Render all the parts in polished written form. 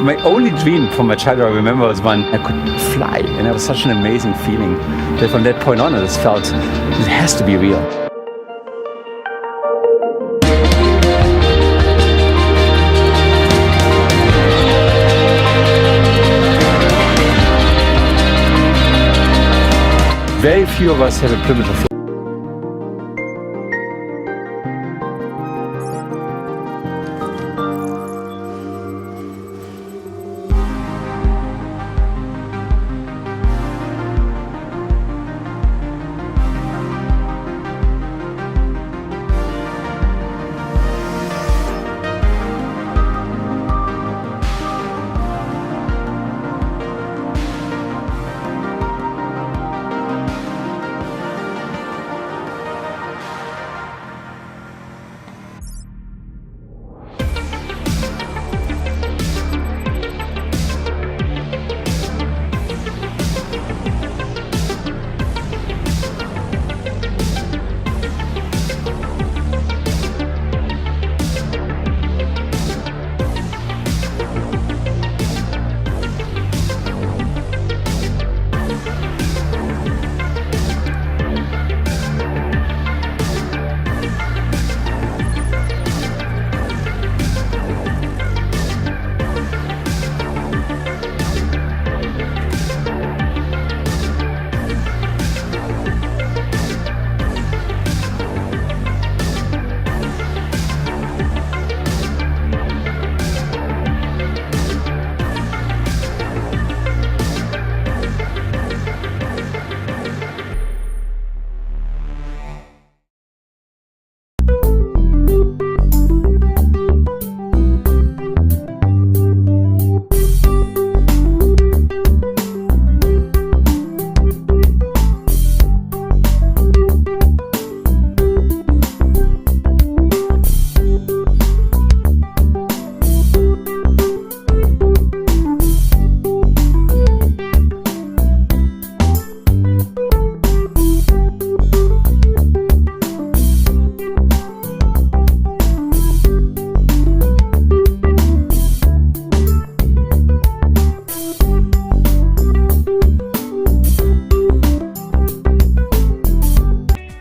My only dream from my childhood, I remember, was when I could fly, and it was such an amazing feeling that from that point on I just felt it has to be real. Very few of us have a privilege of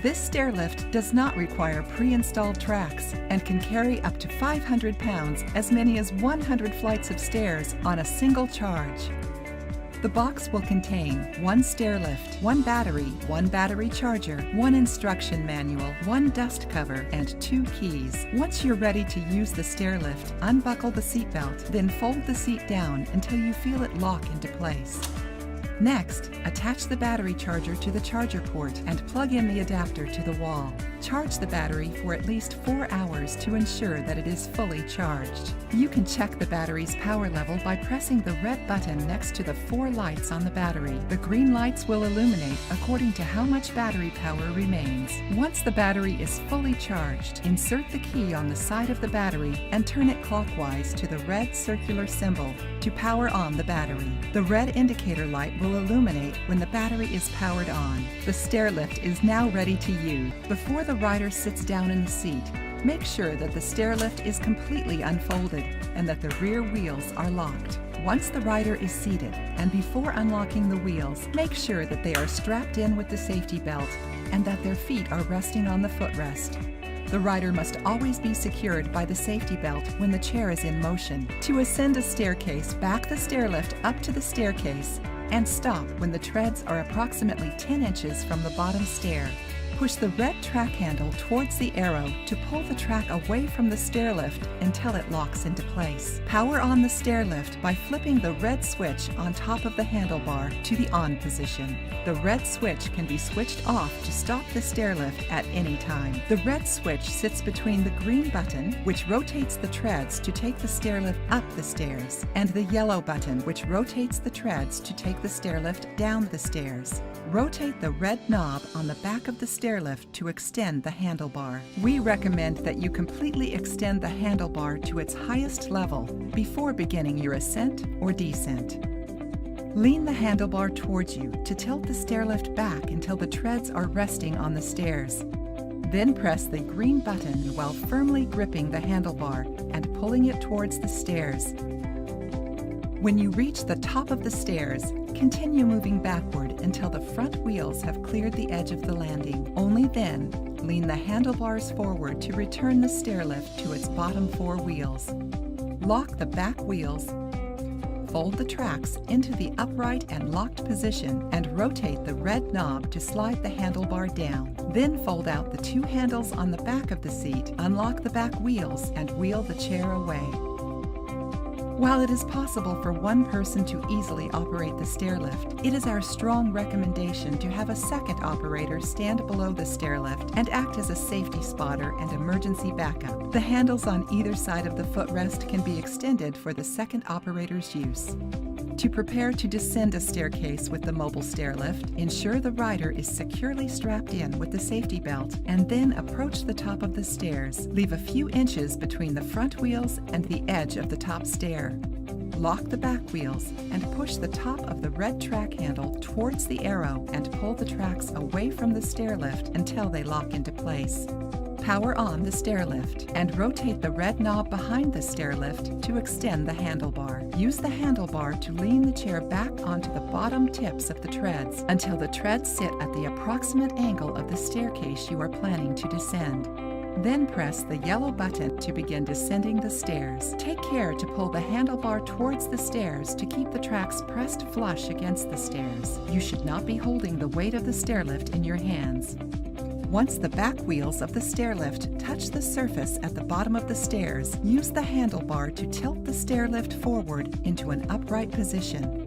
This stairlift does not require pre-installed tracks and can carry up to 500 pounds, as many as 100 flights of stairs on a single charge. The box will contain one stairlift, one battery charger, one instruction manual, one dust cover, and 2 keys. Once you're ready to use the stairlift, unbuckle the seatbelt, then fold the seat down until you feel it lock into place. Next, attach the battery charger to the charger port and plug in the adapter to the wall. Charge the battery for at least 4 hours to ensure that it is fully charged. You can check the battery's power level by pressing the red button next to the 4 lights on the battery. The green lights will illuminate according to how much battery power remains. Once the battery is fully charged, insert the key on the side of the battery and turn it clockwise to the red circular symbol to power on the battery. The red indicator light will illuminate when the battery is powered on. The stairlift is now ready to use. Before the rider sits down in the seat, make sure that the stairlift is completely unfolded and that the rear wheels are locked. Once the rider is seated and before unlocking the wheels, make sure that they are strapped in with the safety belt and that their feet are resting on the footrest. The rider must always be secured by the safety belt when the chair is in motion. To ascend a staircase, back the stairlift up to the staircase and stop when the treads are approximately 10 inches from the bottom stair. Push the red track handle towards the arrow to pull the track away from the stairlift until it locks into place. Power on the stairlift by flipping the red switch on top of the handlebar to the on position. The red switch can be switched off to stop the stairlift at any time. The red switch sits between the green button, which rotates the treads to take the stairlift up the stairs, and the yellow button, which rotates the treads to take the stairlift down the stairs. Rotate the red knob on the back of the stairlift to extend the handlebar. We recommend that you completely extend the handlebar to its highest level before beginning your ascent or descent. Lean the handlebar towards you to tilt the stairlift back until the treads are resting on the stairs. Then press the green button while firmly gripping the handlebar and pulling it towards the stairs. When you reach the top of the stairs, continue moving backward until the front wheels have cleared the edge of the landing. Only then, lean the handlebars forward to return the stairlift to its bottom 4 wheels. Lock the back wheels, fold the tracks into the upright and locked position, and rotate the red knob to slide the handlebar down. Then fold out the 2 handles on the back of the seat, unlock the back wheels, and wheel the chair away. While it is possible for one person to easily operate the stairlift, it is our strong recommendation to have a second operator stand below the stairlift and act as a safety spotter and emergency backup. The handles on either side of the footrest can be extended for the second operator's use. To prepare to descend a staircase with the mobile stairlift, ensure the rider is securely strapped in with the safety belt, and then approach the top of the stairs. Leave a few inches between the front wheels and the edge of the top stair. Lock the back wheels and push the top of the red track handle towards the arrow and pull the tracks away from the stairlift until they lock into place. Power on the stairlift and rotate the red knob behind the stairlift to extend the handlebar. Use the handlebar to lean the chair back onto the bottom tips of the treads until the treads sit at the approximate angle of the staircase you are planning to descend. Then press the yellow button to begin descending the stairs. Take care to pull the handlebar towards the stairs to keep the tracks pressed flush against the stairs. You should not be holding the weight of the stairlift in your hands. Once the back wheels of the stairlift touch the surface at the bottom of the stairs, use the handlebar to tilt the stairlift forward into an upright position.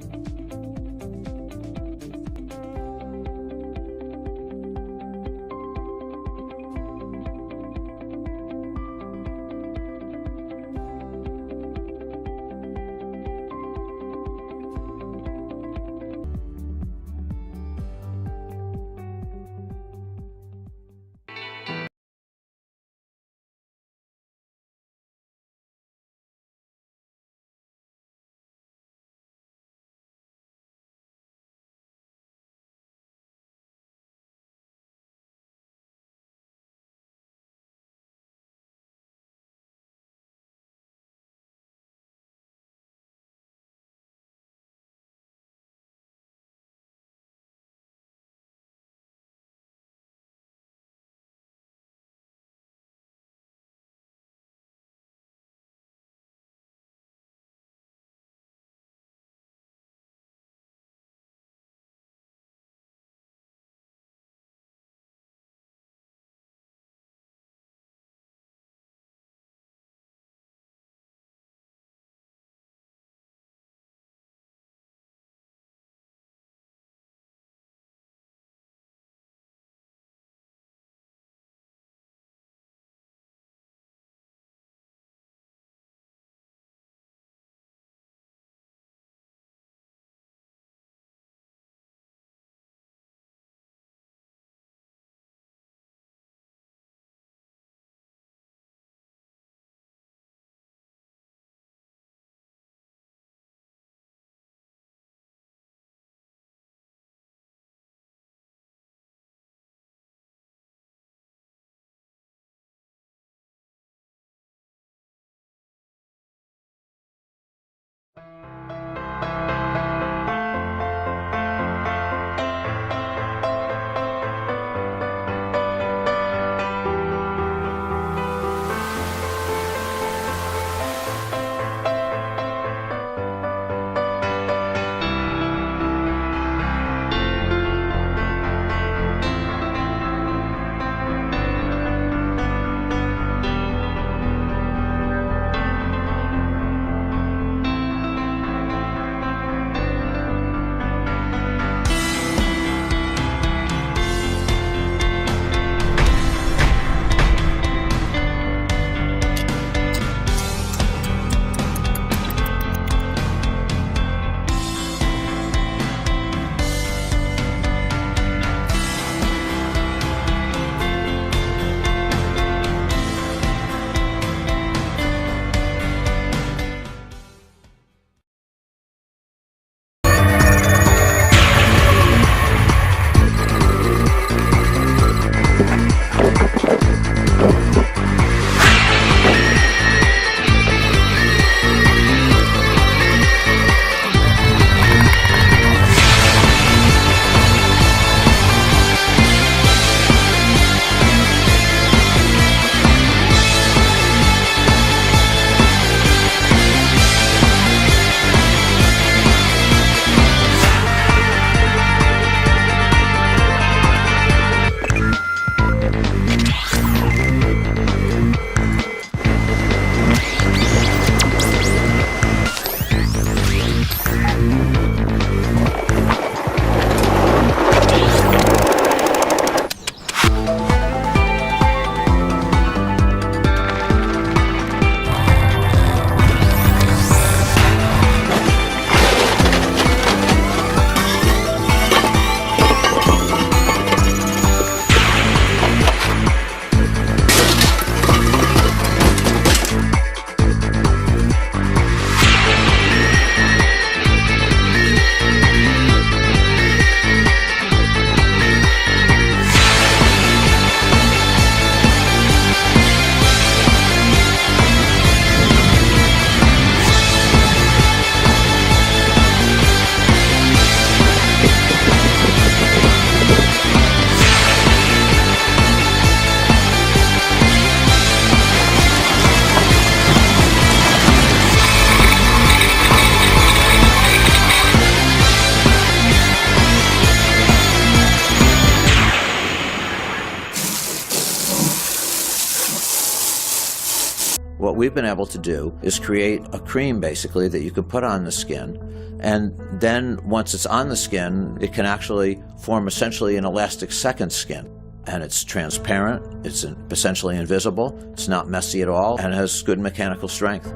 what we've been able to do is create a cream basically that you could put on the skin, and then once it's on the skin, it can actually form essentially an elastic second skin. And it's transparent, it's essentially invisible, it's not messy at all, and has good mechanical strength.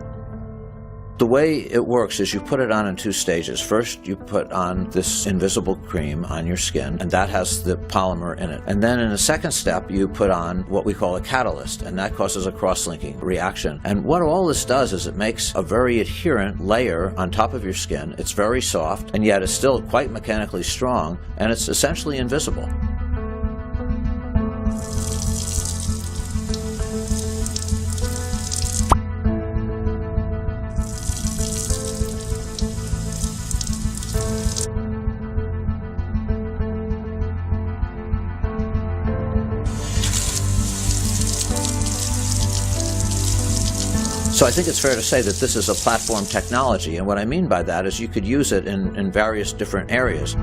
The way it works is you put it on in 2 stages. First, you put on this invisible cream on your skin, and that has the polymer in it. And then in the second step, you put on what we call a catalyst, and that causes a cross-linking reaction. And what all this does is it makes a very adherent layer on top of your skin. It's very soft, and yet it's still quite mechanically strong, and it's essentially invisible. So I think it's fair to say that this is a platform technology, and what I mean by that is you could use it in various different areas.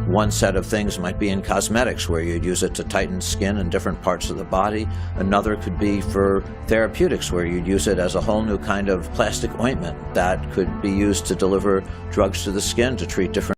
One set of things might be in cosmetics, where you'd use it to tighten skin in different parts of the body. Another could be for therapeutics, where you'd use it as a whole new kind of plastic ointment that could be used to deliver drugs to the skin to treat different